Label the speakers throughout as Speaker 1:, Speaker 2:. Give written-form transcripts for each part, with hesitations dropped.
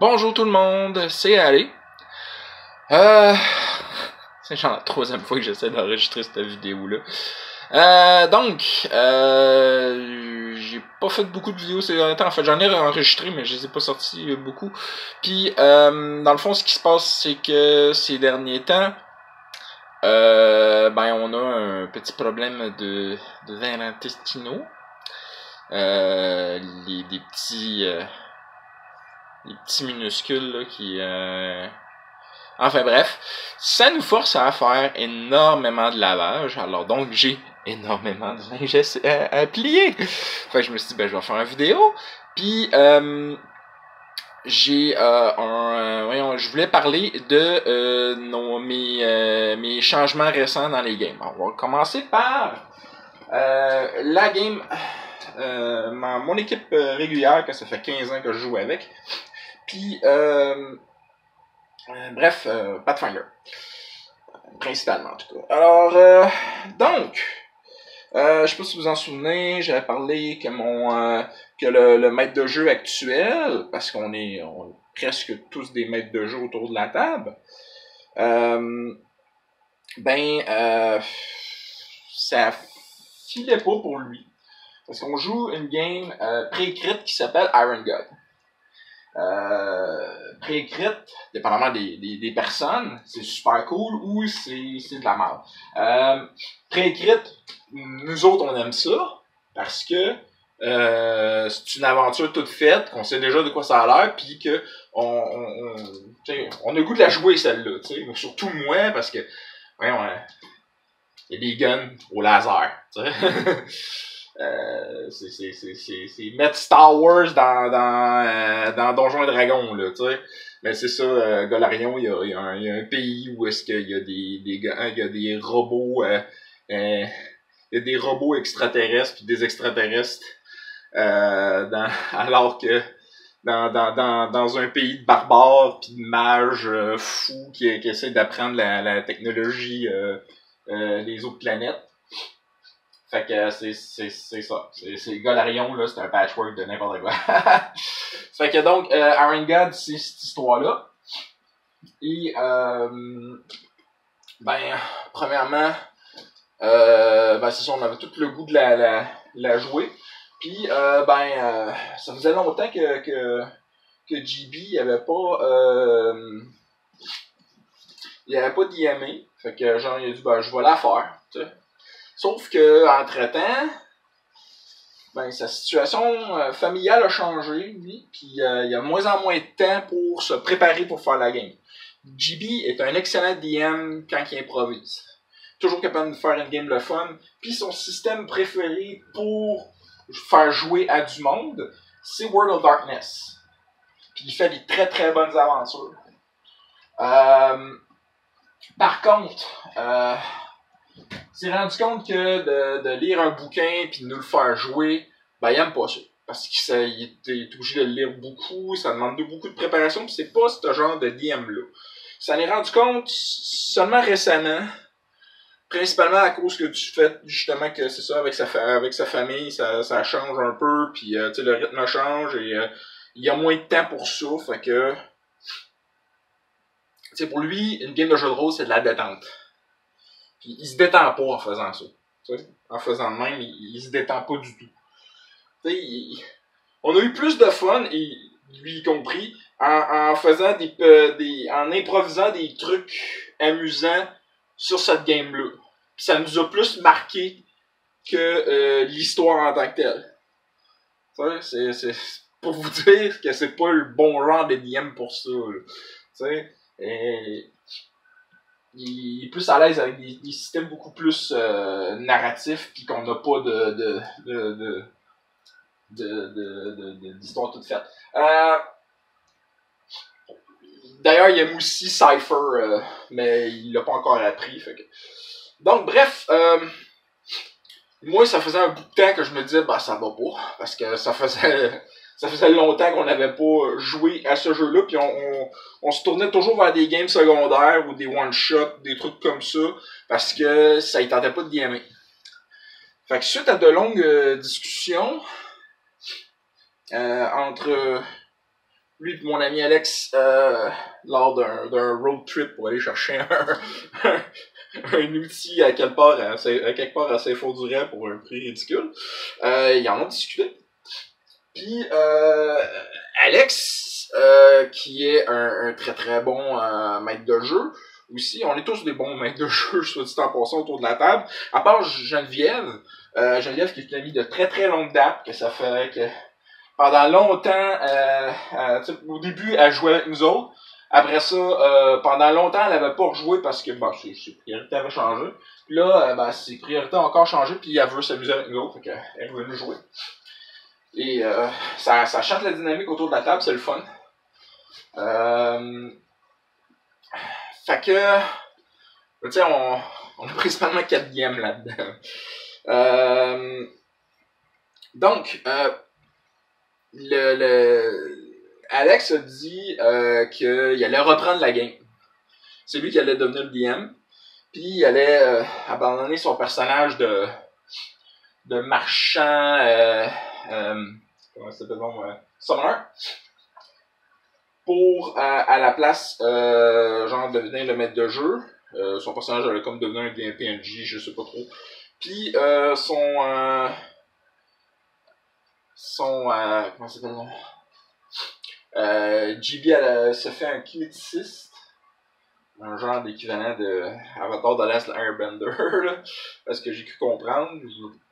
Speaker 1: Bonjour tout le monde, c'est Ali. C'est genre la troisième fois que j'essaie d'enregistrer cette vidéo-là. J'ai pas fait beaucoup de vidéos ces derniers temps. En fait, j'en ai enregistré, mais je les ai pas sortis beaucoup. Puis, dans le fond, ce qui se passe, c'est que ces derniers temps, on a un petit problème de vers intestinaux. Des petits minuscules là, qui... Enfin bref, ça nous force à faire énormément de lavage. Alors donc, j'ai énormément de linge à plier. Fait que je me suis dit, je vais faire une vidéo. Puis, je voulais parler de mes changements récents dans les games. On va commencer par la game... mon équipe régulière, que ça fait 15 ans que je joue avec. Puis, Pathfinder. Principalement, en tout cas. Alors, je sais pas si vous en souvenez, j'avais parlé que le maître de jeu actuel, parce qu'on est presque tous des maîtres de jeu autour de la table, ça filait pas pour lui. Parce qu'on joue une game pré-écrite qui s'appelle Iron God. Pré-écrite, dépendamment des personnes, c'est super cool ou c'est de la merde. Pré-écrite, nous autres on aime ça parce que c'est une aventure toute faite, qu'on sait déjà de quoi ça a l'air, puis que on a le goût de la jouer celle-là, surtout moi parce que il y a des guns au laser, c'est mettre Star Wars dans Donjons et Dragons, là, tu sais. Mais c'est ça, Golarion, il y a un pays où est-ce qu'il y a il y a des robots, il y a des robots extraterrestres puis des extraterrestres, alors que dans un pays de barbares puis de mages fous qui essaient d'apprendre la technologie des autres planètes. Fait que c'est ça. C'est Golarion, là, c'est un patchwork de n'importe quoi. Fait que donc, Iron God, c'est cette histoire-là. Et, premièrement, c'est ça, on avait tout le goût de la jouer. Puis, ça faisait longtemps que GB avait pas... il avait pas d'IMA. Fait que, genre, il a dit, je vais la faire, tu sais. Sauf que, entre-temps, sa situation familiale a changé, lui, puis il y a moins en moins de temps pour se préparer pour faire la game. GB est un excellent DM quand il improvise. Toujours capable de faire une game le fun. Puis son système préféré pour faire jouer à du monde, c'est World of Darkness. Puis il fait des très très bonnes aventures. Par contre, s'est rendu compte que de lire un bouquin puis de nous le faire jouer, il aime pas ça. Parce qu'il est obligé de le lire beaucoup, ça demande beaucoup de préparation, puis c'est pas ce genre de DM-là. Ça s'en est rendu compte seulement récemment, principalement à cause que du fait justement que c'est ça, avec sa famille, ça change un peu, puis le rythme change et il y a moins de temps pour ça, fait que pour lui, une game de jeu de rôle, c'est de la détente. Puis il se détend pas en faisant ça. T'sais? En faisant de même, il se détend pas du tout. On a eu plus de fun, et lui y compris, en faisant en improvisant des trucs amusants sur cette game-là. Puis ça nous a plus marqué que l'histoire en tant que telle. C'est pour vous dire que c'est pas le bon genre de DM pour ça. Il est plus à l'aise avec des systèmes beaucoup plus narratifs, puis qu'on n'a pas d'histoire toute faite. D'ailleurs, il aime aussi Cypher, mais il l'a pas encore appris. Fait que... Donc, bref, moi, ça faisait un bout de temps que je me disais, ça va pas, parce que ça faisait longtemps qu'on n'avait pas joué à ce jeu-là, puis on se tournait toujours vers des games secondaires ou des one-shots, des trucs comme ça, parce que ça ne tentait pas de gamer. Fait que suite à de longues discussions entre lui et mon ami Alex, lors d'un road trip pour aller chercher un outil à quelque part à Saint-Fond-du-Rang pour un prix ridicule, ils en ont discuté. Puis Alex, qui est un très très bon maître de jeu, aussi, on est tous des bons maîtres de jeu, soit dit en passant autour de la table, à part Geneviève, Geneviève qui est une amie de très très longue date, que ça fait que pendant longtemps, au début, elle jouait avec nous autres. Après ça, pendant longtemps, elle n'avait pas rejoué parce que ses priorités avaient changé. Puis là, ses priorités ont encore changé, puis elle veut s'amuser avec nous autres, fait qu'elle veut nous jouer. Et ça chante la dynamique autour de la table, c'est le fun. Fait que, tu sais, on a principalement 4 games là-dedans. Donc, Alex a dit qu'il allait reprendre la game. C'est lui qui allait devenir le DM. Puis il allait abandonner son personnage de marchand, comment ça s'appelle, summoner, pour à la place genre devenir le maître de jeu. Son personnage allait comme devenir un PNJ, je sais pas trop. Puis son comment ça s'appelle, GB se fait un kinéticiste, un genre d'équivalent de Avatar de Last Airbender, là, parce que j'ai cru comprendre,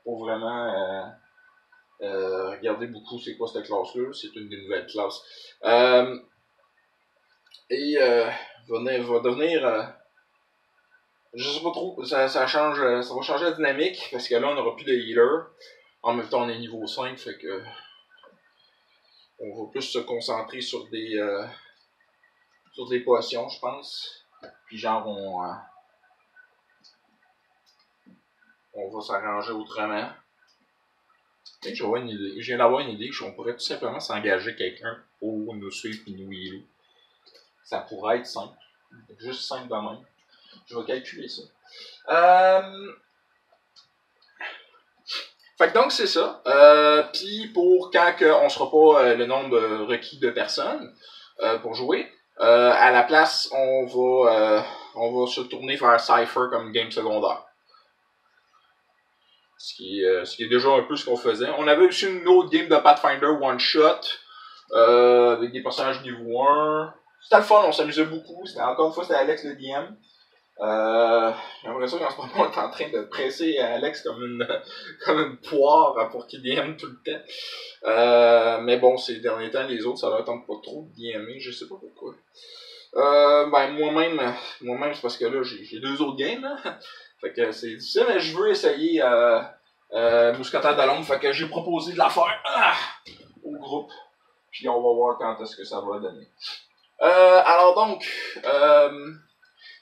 Speaker 1: pour vraiment regarder beaucoup c'est quoi cette classe-là, c'est une des nouvelles classes. Et va devenir, je sais pas trop, ça va changer la dynamique, parce que là on n'aura plus de healer, en même temps on est niveau 5, fait que on va plus se concentrer sur des potions, je pense. Puis genre, on va s'arranger autrement. Et je viens d'avoir une idée. On pourrait tout simplement s'engager quelqu'un pour nous suivre et nous healer. Ça pourrait être simple. Juste simple de même. Je vais calculer ça. Fait que donc c'est ça. Puis pour quand on sera pas le nombre requis de personnes pour jouer, à la place on va se tourner vers Cypher comme game secondaire. Ce qui est déjà un peu ce qu'on faisait. On avait aussi une autre game de Pathfinder one shot avec des personnages niveau 1. C'était le fun, on s'amusait beaucoup. Encore une fois, c'était Alex le DM. J'ai l'impression qu'en ce moment, on est en train de presser Alex comme une poire pour qu'il DM tout le temps. Mais bon, ces derniers temps, les autres, ça leur tente pas trop de DMer, je sais pas pourquoi. Moi-même, c'est parce que là, j'ai 2 autres games, hein. Fait que c'est difficile, mais je veux essayer Mousquetaire de l'ombre, fait que j'ai proposé de la faire au groupe. Puis on va voir quand est-ce que ça va donner. Alors donc,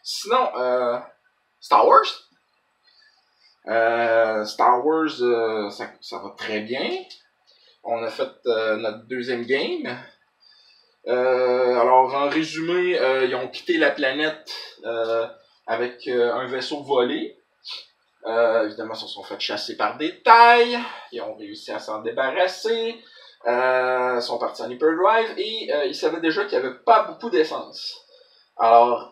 Speaker 1: sinon, Star Wars. Star Wars, ça va très bien. On a fait notre 2e game. Alors, en résumé, ils ont quitté la planète avec un vaisseau volé. Évidemment, ils se sont fait chasser par des tailles. Ils ont réussi à s'en débarrasser. Ils sont partis en hyperdrive et ils savaient déjà qu'il n'y avait pas beaucoup d'essence. Alors,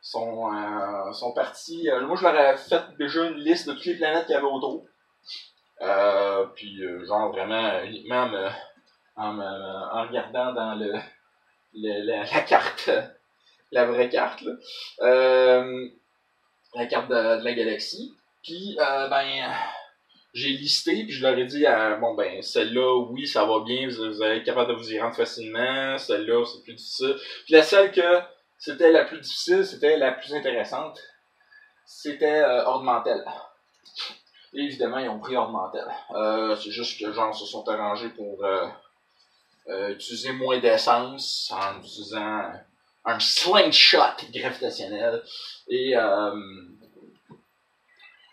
Speaker 1: sont partis. Moi, je leur ai fait déjà une liste de toutes les planètes qu'il y avait autour. Puis, genre, vraiment, uniquement en regardant dans la carte, la vraie carte, là. La carte de la galaxie. Puis, j'ai listé, puis je leur ai dit, celle-là, oui, ça va bien, vous allez être capable de vous y rendre facilement, celle-là, c'est plus difficile. Puis la seule que c'était la plus difficile, c'était la plus intéressante, c'était Ordmantel. Et évidemment, ils ont pris Ordmantel. C'est juste que, genre, se sont arrangés pour utiliser moins d'essence en utilisant un slingshot gravitationnel. Et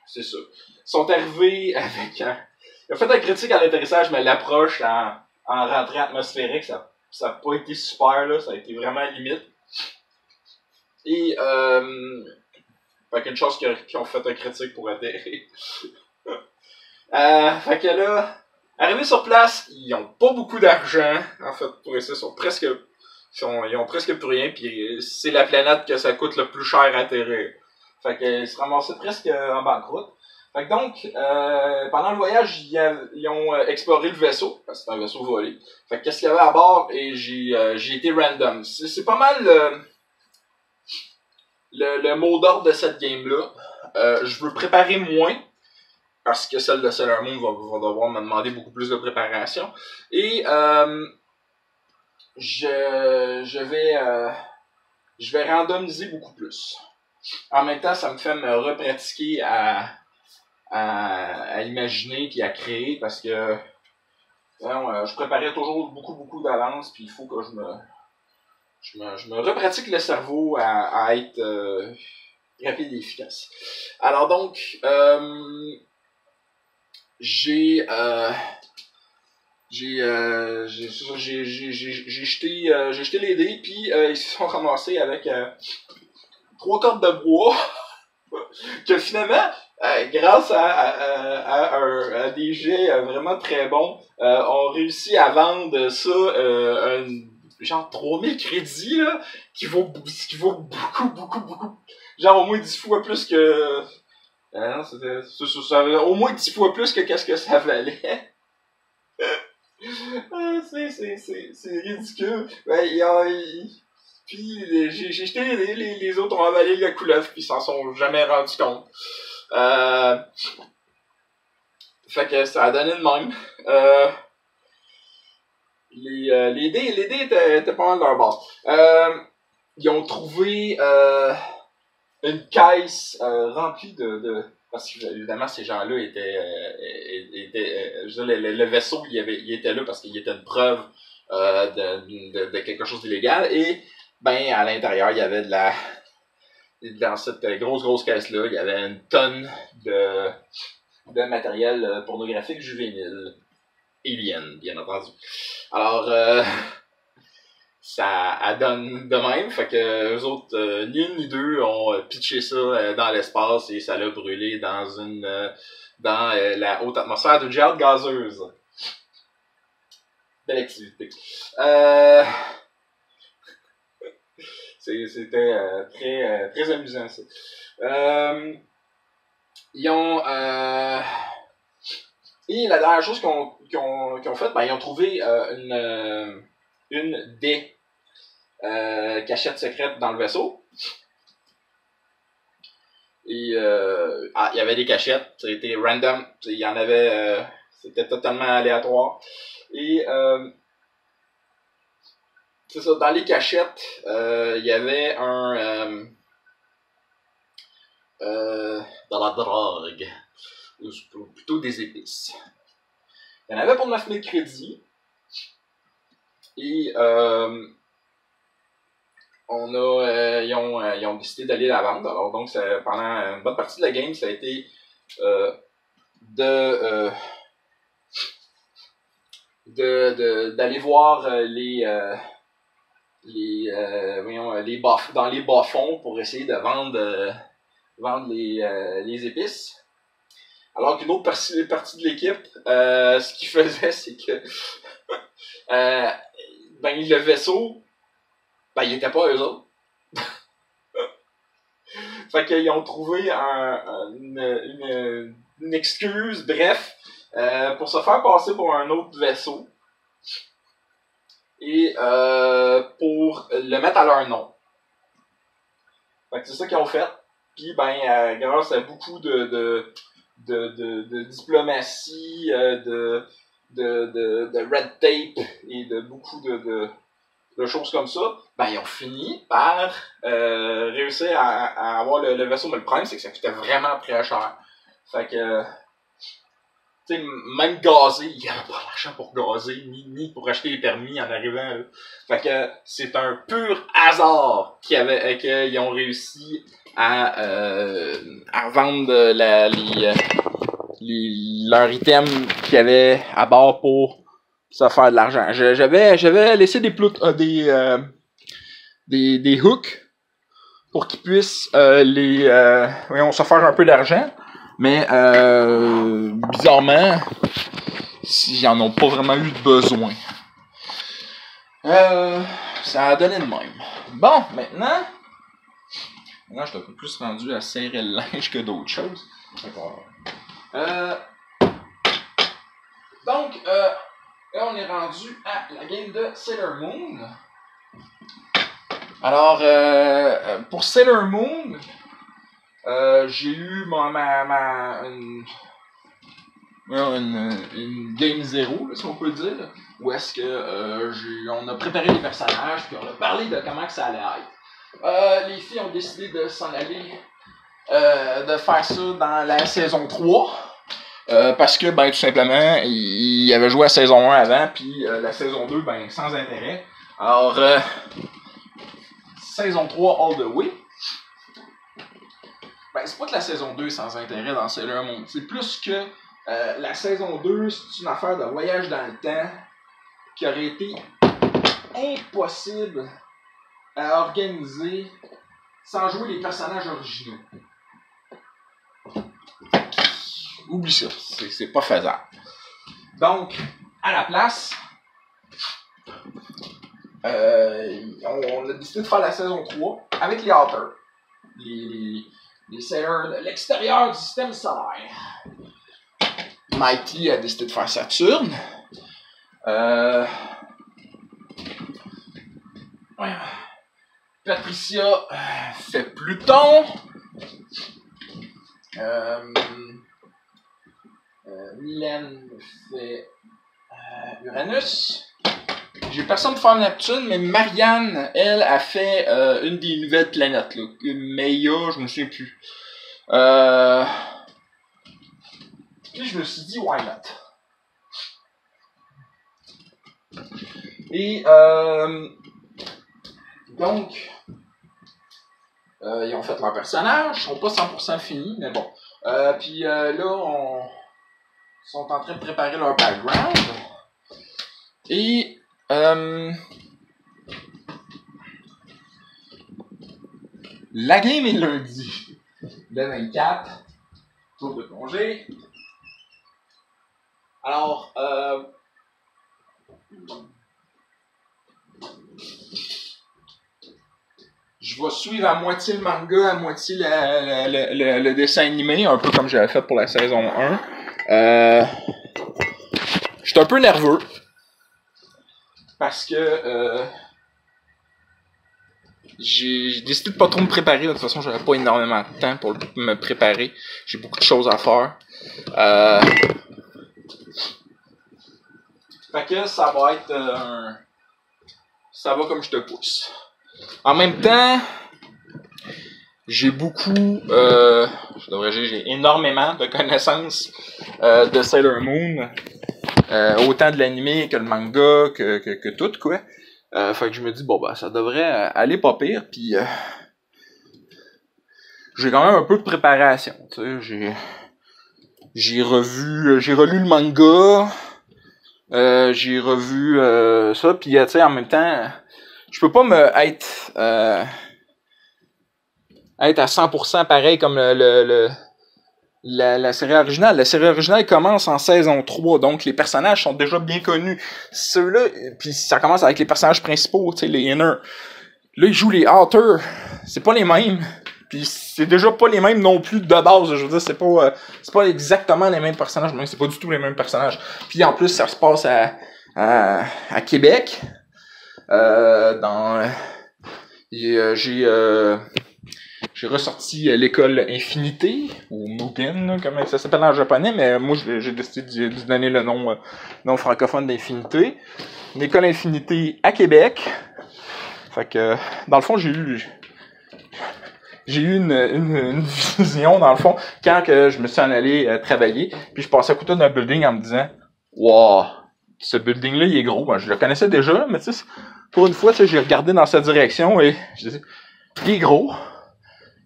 Speaker 1: c'est ça. Ils sont arrivés avec un... Ils ont fait un critique à l'atterrissage, mais l'approche en rentrée atmosphérique, ça n'a pas été super, là. Ça a été vraiment limite. Et fait qu'une chance qu'ils ont fait un critique pour atterrir. Fait que là, Arrivés sur place, ils ont pas beaucoup d'argent. En fait, pour essayer, ils ont presque plus rien, puis c'est la planète que ça coûte le plus cher à atterrir. Fait qu'ils se ramassaient presque en banqueroute. Fait que donc, pendant le voyage, ils ont exploré le vaisseau, parce que c'est un vaisseau volé. Fait que qu'est-ce qu'il y avait à bord, et j'ai été random. C'est pas mal le mot d'ordre de cette game-là. Je veux préparer moins, parce que celle de Sailor Moon va devoir me demander beaucoup plus de préparation. Et je vais randomiser beaucoup plus. En même temps, ça me fait me repratiquer à imaginer puis à créer, parce que je préparais toujours beaucoup d'avance, puis il faut que je me repratique le cerveau à être rapide et efficace. Alors donc, j'ai jeté les dés, puis ils se sont ramassés avec 3 cordes de bois que finalement, grâce à des jets vraiment très bons, on réussit à vendre ça genre 3000 crédits, là, qui vaut beaucoup. Genre au moins 10 fois plus que... non, ça au moins 10 fois plus que qu'est-ce que ça valait. C'est ridicule. Puis j'ai jeté les autres ont avalé la couleuvre, puis ils s'en sont jamais rendus compte. Fait que ça a donné de même. Les dés étaient pas mal d'un bord. Ils ont trouvé une caisse remplie de parce que évidemment ces gens-là étaient je veux dire, le vaisseau il était là parce qu'il était une preuve de quelque chose d'illégal, et ben à l'intérieur il y avait dans cette grosse caisse-là, il y avait une tonne de matériel pornographique juvénile. Alien, bien entendu. Alors, ça donne de même, fait que eux autres, ni une ni deux, ont pitché ça dans l'espace, et ça l'a brûlé dans la haute atmosphère d'une géante gazeuse. Belle activité. C'était très amusant, ça. Ils ont... Et la dernière chose qu'ils ont fait, ben, ils ont trouvé une des cachettes secrètes dans le vaisseau. Et il y avait des cachettes, c'était random, il y en avait, c'était totalement aléatoire. Et c'est ça, dans les cachettes, il y avait de la drogue, ou plutôt des épices. Il y en avait pour 9000 crédits. Et ils ont décidé d'aller la vendre. Alors donc, pendant une bonne partie de la game, ça a été d'aller voir dans les bas-fonds pour essayer de vendre les épices. Alors qu'une autre partie de l'équipe, ce qu'ils faisaient, c'est que le vaisseau, il était pas eux autres. Fait qu'ils ont trouvé une excuse, bref, pour se faire passer pour un autre vaisseau et pour le mettre à leur nom. Fait que c'est ça qu'ils ont fait. Puis grâce à beaucoup de diplomatie, de red tape et de beaucoup de choses comme ça, ils ont fini par réussir à avoir le vaisseau. Mais le problème, c'est que ça coûtait vraiment très cher. Fait que, tu sais, même gazer, il n'y avait pas l'argent pour gazer, ni pour acheter les permis en arrivant là. Fait que c'est un pur hasard qu'ils ont réussi à vendre leurs items qu'il y avait à bord pour se faire de l'argent. J'avais laissé des hooks pour qu'ils puissent se faire un peu d'argent, mais bizarrement s'ils n'en ont pas vraiment eu besoin. Ça a donné de même. Bon, maintenant, je suis un peu plus rendu à serrer le linge que d'autres choses. D'accord. Donc, là, on est rendu à la game de Sailor Moon. Alors, pour Sailor Moon, j'ai eu une game 0, si on peut dire, où est-ce que on a préparé les personnages, puis on a parlé de comment que ça allait être. Les filles ont décidé de s'en aller, de faire ça dans la saison 3, parce que, ben, tout simplement, ils avaient joué à saison 1 avant, puis la saison 2, ben, sans intérêt. Alors, saison 3 all the way. Ben, c'est pas que la saison 2 est sans intérêt dans Sailor Moon, c'est plus que la saison 2, c'est une affaire de voyage dans le temps qui aurait été impossible à organiser sans jouer les personnages originaux. Oublie ça, c'est pas faisable. Donc, à la place, on a décidé de faire la saison 3 avec les Alters. Les Sailors de l'extérieur du système solaire. Mighty a décidé de faire Saturne. Patricia fait Pluton. Mylène fait Uranus. J'ai personne pour faire Neptune, mais Marianne, elle, a fait une des nouvelles planètes, là. Meia, je me souviens plus. Puis je me suis dit, why not? Et donc, ils ont fait leur personnage, ils sont pas 100% finis, mais bon. Puis là, ils sont en train de préparer leur background. Et la game est lundi, le 24, jour de congé. Alors, je vais suivre à moitié le manga, à moitié le dessin animé, un peu comme j'avais fait pour la saison 1. Je suis un peu nerveux. Parce que j'ai décidé de pas trop me préparer. De toute façon, j'avais pas énormément de temps pour me préparer. J'ai beaucoup de choses à faire. Fait que ça va être ça va comme je te pousse. En même temps, j'ai j'ai énormément de connaissances de Sailor Moon. Autant de l'anime que le manga, que tout, quoi. Fait que je me dis, bon, bah, ça devrait aller pas pire, puis j'ai quand même un peu de préparation, tu sais. J'ai relu le manga, j'ai revu ça, puis tu sais, en même temps, je peux pas être à 100% pareil comme la série originale. La série originale commence en saison 3, donc les personnages sont déjà bien connus. Ceux-là, puis ça commence avec les personnages principaux, tu sais, les Inner. Là, ils jouent les Outer. C'est pas les mêmes. Puis c'est déjà pas les mêmes non plus de base. Je veux dire, c'est pas exactement les mêmes personnages, mais c'est pas du tout les mêmes personnages. Puis en plus, ça se passe à Québec. J'ai ressorti l'école Infinité, ou Mugen, comme ça s'appelle en japonais, mais moi j'ai décidé de donner le nom francophone d'Infinité. L'école Infinité à Québec. Fait que, dans le fond, j'ai eu une vision, dans le fond, quand que je me suis en allé travailler, puis je passais à côté d'un building en me disant « Wow, ce building-là, il est gros. » Ben, je le connaissais déjà, mais tu sais, pour une fois, j'ai regardé dans sa direction et je disais « Il est gros.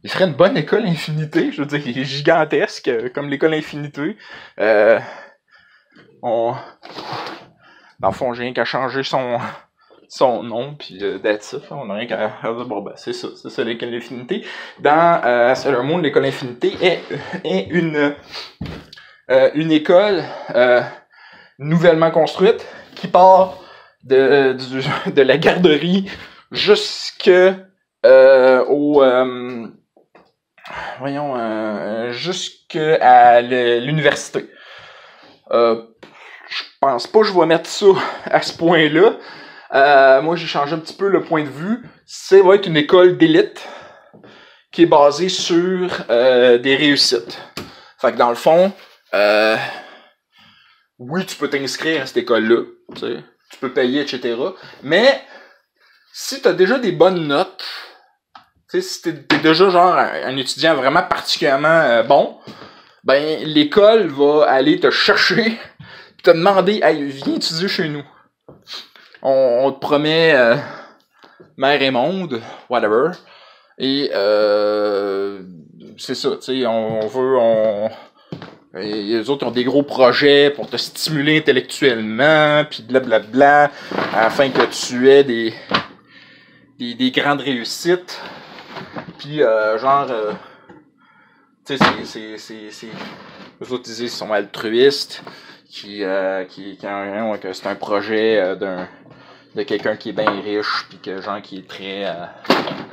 Speaker 1: Il ferait une bonne école Infinité. » Je veux dire, il est gigantesque, comme l'école Infinité. Dans le fond, j'ai rien qu'à changer son nom, puis that's it. On n'a rien qu'à dire, bon, ben, c'est ça l'école Infinité. Dans Sailor Moon, l'école Infinité est une école nouvellement construite, qui part de la garderie jusque jusqu'à l'université. Je pense pas que je vais mettre ça à ce point-là. Moi, j'ai changé un petit peu le point de vue. Ça va être une école d'élite qui est basée sur des réussites. Fait que dans le fond, oui, tu peux t'inscrire à cette école-là. Tu peux payer, etc. Mais si tu as déjà des bonnes notes, si t'es déjà genre un étudiant vraiment particulièrement bon, ben l'école va aller te chercher, te demander, hey, viens étudier chez nous. On te promet mer et monde, whatever. Et c'est ça, tu sais, les autres ont des gros projets pour te stimuler intellectuellement, puis blablabla, afin que tu aies des grandes réussites. Puis tu sais, eux autres ils sont altruistes, que c'est un projet de quelqu'un qui est bien riche, puis que genre qui est très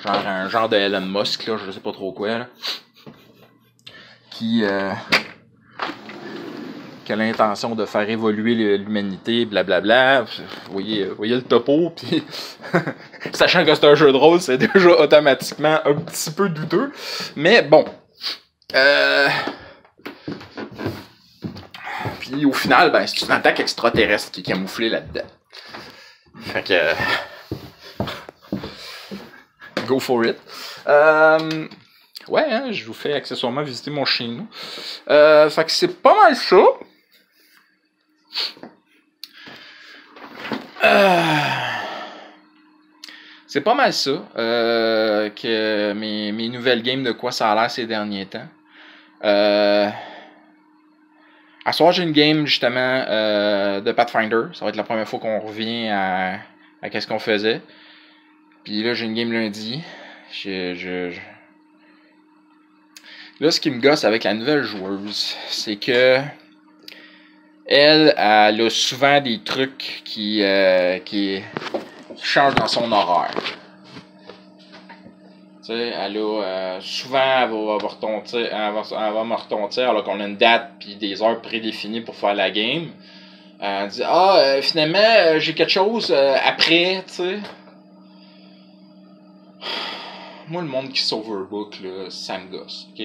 Speaker 1: genre un genre de Elon Musk là, je sais pas trop quoi là, qui a l'intention de faire évoluer l'humanité, blablabla. Vous voyez le topo, puis sachant que c'est un jeu de rôle, c'est déjà automatiquement un petit peu douteux. Mais bon. Puis au final, ben, c'est une attaque extraterrestre qui est camouflée là-dedans. Fait que... go for it. Ouais, hein, je vous fais accessoirement visiter mon chez nous. Fait que c'est pas mal ça. C'est pas mal ça que mes nouvelles games de quoi ça a l'air ces derniers temps. À soir, j'ai une game justement de Pathfinder. Ça va être la première fois qu'on revient à qu'est-ce qu'on faisait. Puis là, j'ai une game lundi. Là, ce qui me gosse avec la nouvelle joueuse, c'est que elle a souvent des trucs qui changent dans son horaire. Tu sais, souvent, elle va me retontir alors qu'on a une date puis des heures prédéfinies pour faire la game. Elle dit finalement, j'ai quelque chose après, tu sais. Moi, le monde qui s'overbook, là, ça me gosse, ok?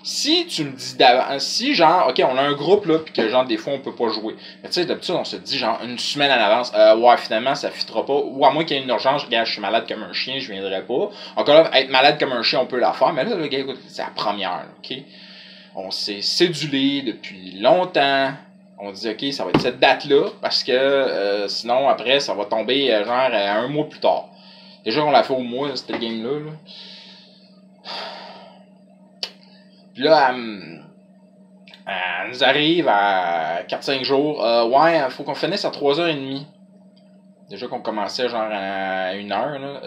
Speaker 1: Si tu me dis d'avance, si genre, ok, on a un groupe là, pis que genre des fois on peut pas jouer. Mais tu sais, d'habitude on se dit genre une semaine en avance, ouais, finalement ça fitera pas. Ou à moins qu'il y ait une urgence, regarde, je suis malade comme un chien, je viendrai pas. Encore là, être malade comme un chien, on peut la faire. Mais là, le gars, écoute, c'est la première, là, ok? On s'est cédulé depuis longtemps. On dit, ok, ça va être cette date-là, parce que sinon, après, ça va tomber genre un mois plus tard. Déjà, on l'a fait au mois, cette game-là. Là. Puis là, elle nous arrive à 4-5 jours. Ouais, il faut qu'on finisse à 3h30. Déjà qu'on commençait genre à 1h, là,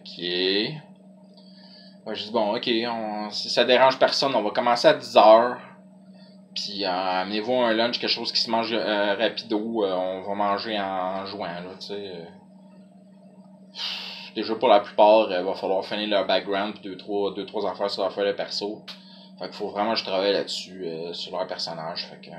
Speaker 1: qui est... Ouais, je dis, bon, ok, si ça dérange personne, on va commencer à 10h. Puis amenez-vous un lunch, quelque chose qui se mange rapido. On va manger en jouant, là, tu sais. Déjà, pour la plupart, il va falloir finir leur background, puis deux, trois affaires sur leur feuille de perso. Fait qu'il faut vraiment que je travaille là-dessus, sur leur personnage. Fait que...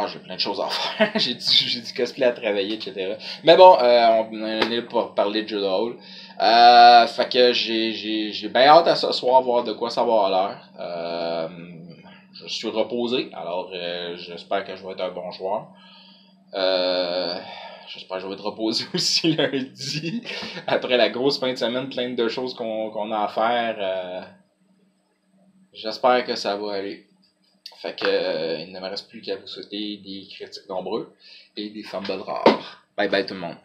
Speaker 1: j'ai plein de choses à faire. j'ai du cosplay à travailler, etc. Mais bon, on est là pour parler de jeux de rôle. Fait que j'ai bien hâte à ce soir voir de quoi ça va avoir l'air. Je suis reposé, alors j'espère que je vais être un bon joueur. J'espère que je vais être reposé aussi lundi. Après la grosse fin de semaine, plein de choses qu'on a à faire. J'espère que ça va aller. Fait que il ne me reste plus qu'à vous souhaiter des critiques nombreux et des fumbles rares. Bye bye tout le monde.